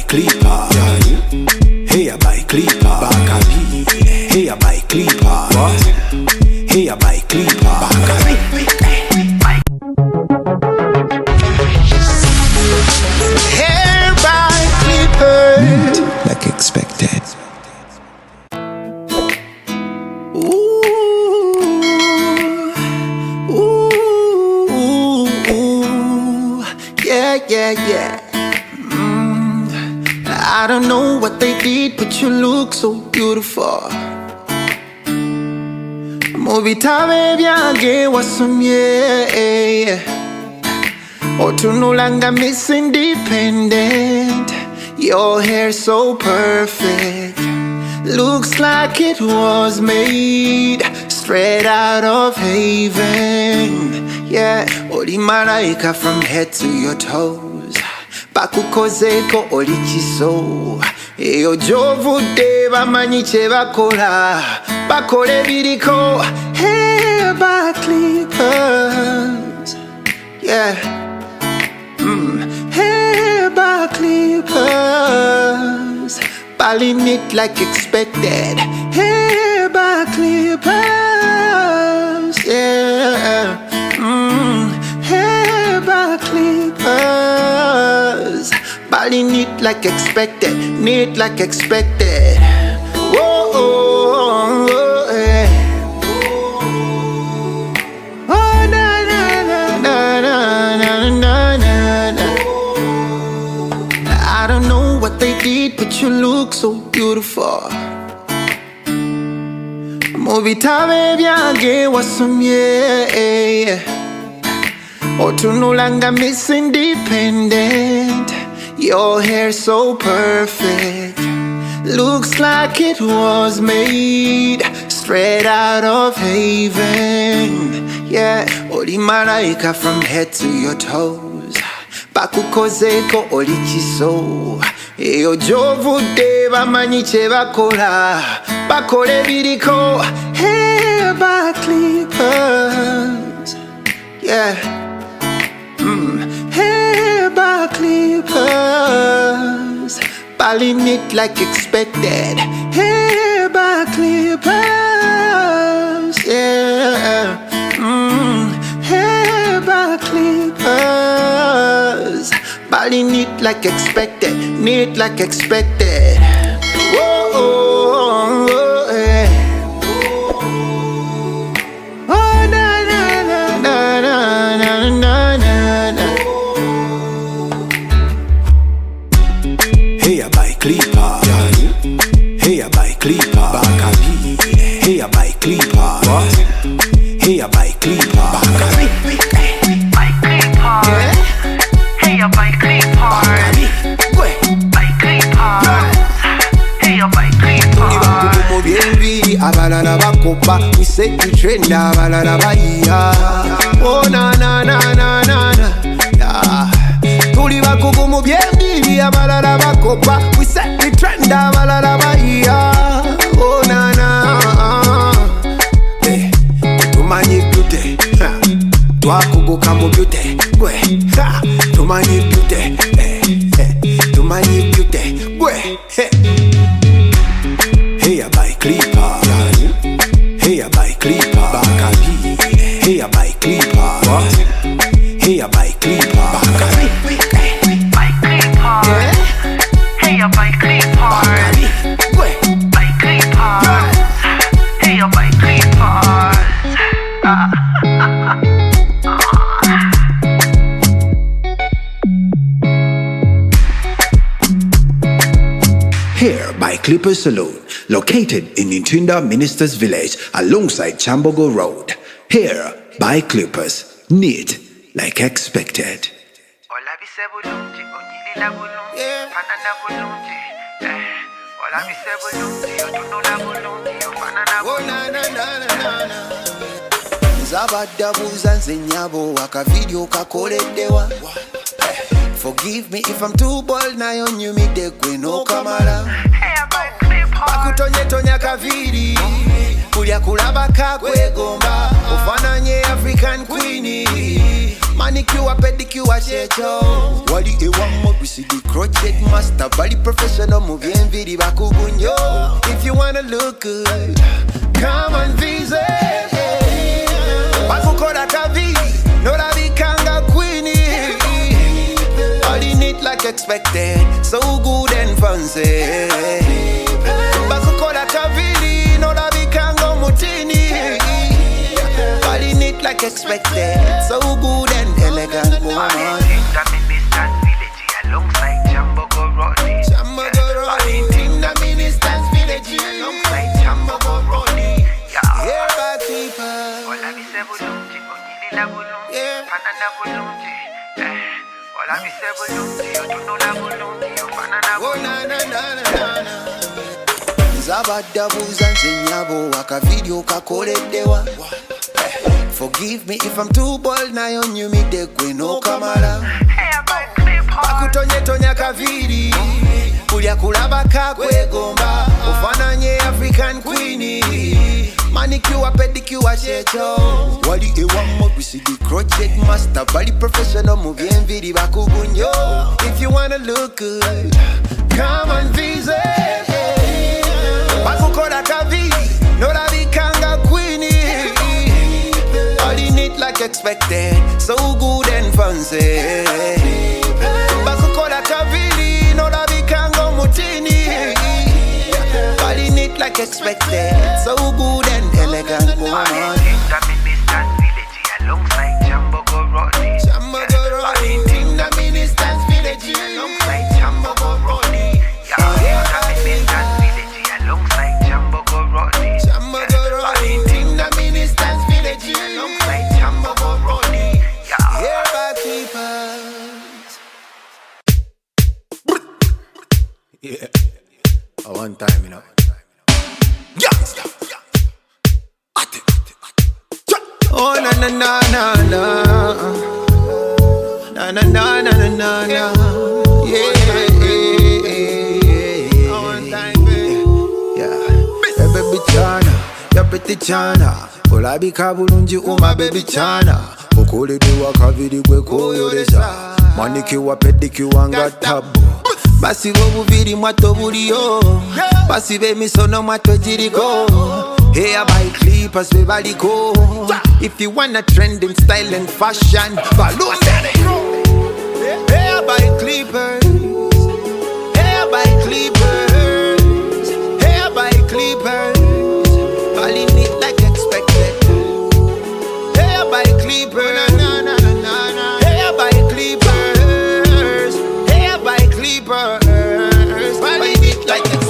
clipper. Hey, I buy clipper. Bakabi. Hey, I buy clipper. What? Hey, I buy clipper. Bakabi. Hair by clipper. Like expected. Yeah. I don't know what they did, but you look so beautiful. Mubitabe byange wasomye otunulanga Miss Independent. Your hair so perfect, looks like it was made straight out of heaven. Yeah, oli malaika from head to your toes. Bakukozeko oli chiso. Eyo jovudde bamanyi kye bakola. Bakole biriko. Hair by clippers. Yeah. Hair by clippers. Bally knit like expected. Hair by clippers. Yeah. Hair by clippers. Body neat like expected. Neat like expected. Whoa, oh, yeah. Oh, na na na na na na na na. I don't know what they did, but you look so beautiful. Mubitabe byange wasomye otunulanga Miss Independent. Your hair so perfect, looks like it was made straight out of heaven. Yeah, oli malaika from head to your toes. Bakukozeko oli chiso. Eyo jovudde bamanyi kye bakola. Bakole biriko. Hair by clippers. Yeah. Hair by clippers. Bally knit like expected. Hair by clippers. Yeah. Hair by clippers. Bally knit like expected. Knit like expected. Whoa, oh, yeah. Oh, na na na na na na na na. Hey, I buy clipper. Hey, I buy clipper. Bakabi. Hey, I buy clipper. What? Hey, I buy clipper. Bakabi. Buy clipper. Hey, I buy clipper. Buy clipper. Hey, I buy clipper. Abalala bakopa, we say the trend. Abalala baiya. Oh na na na na na na. Tuli bakugu mu byembi, abalala bakopa, we say the trend. Abalala baiya. Oh na na. Tumanyi beauty, twakuguka mu beauty. Tumanyi beauty, tumanyi beauty. Hey, I buy clipper. Hey, I buy clipper. Bakabi. Hey, I buy clipper. What? Hey, I buy clipper. Bakabi. Buy clipper. Hey, I buy clipper. Buy clipper. Hey, I buy clippers. Hair by Clipper Salon, located in Ntunda Ministers Village alongside Chambogo Road. Hair by Clippers, neat like expected. Zabadda buza nze nyabo waka video kakoleddewa. Forgive me if I'm too bold, nayo nyumide gwe n'okamala. Bakutonye kaviri, kulya kulaba kakwegomba. Ofananye African Queenie, Manicure, pedicure, checho. Wali one more, we see the crochet master. Bali professional, movie and video, bakugunyo. If you wanna look good, come and visit. Bakukola kavi, no la vikanga queenie. Body neat like expected, so good and fancy. Bakukola kavi, no la vikanga mutini. Body neat like expected, so good and elegant woman. Alongside Jambogo Rodney. Tinda Ministers Village Alongside Jambogo Rodney. Hair back keeper. Ola mi se bulungi, ongile la bulungi, Yeah. panana bulungi. Ola mi se bulungi, otuno la bulungi, panana Oh bulungi. na na na na na. Zabadabuza nzenyabo waka video kakoleddewa. Forgive me if I'm too bold na on you me de no kamala. Hair by Clipper. Bakutonye kaviri. Kulya kulaba kakwegomba. Ofananye African queenie. Manicure, pedicure, checho. Wali one more, we see the crochet master. Bali professional, movie and video, bakugunyo. If you wanna look good, come and visit. Bakukola kavi, no la vikanga queenie. Body neat like expected, so good and fancy. Bakukola kavi, no la vikanga mutini. Body neat like expected, so good and elegant woman. Tinda Ministers Village alongside Jambogo Rodney. Tinda Ministers Village Alongside Jambogo Rodney. Tinda Ministers Village alongside Jambogo Rodney. Tinda Ministers Village Alongside Jambogo Rodney. Hair back keepers. Yeah, one time, you know. Youngster. Oh na na na na na, na na na na na na na. Yeah, one time, baby. Yeah, hey, baby Chana, ya pretty Chana. Olabi kabulungi uma baby Chana. Okuledewa kaviri gwe koyolesa. Manicure, pedicure nga tabu. Basi bobuviri mwato buliyo. Basi bemisono mwato jiriko. Hair by clippers, we baliko. If you wanna trend in style and fashion, follow hair by clippers, hair by clippers, hair by clippers. Body neat like expected. Hair by clippers, hair by clippers, hair by clippers. Body neat like expected.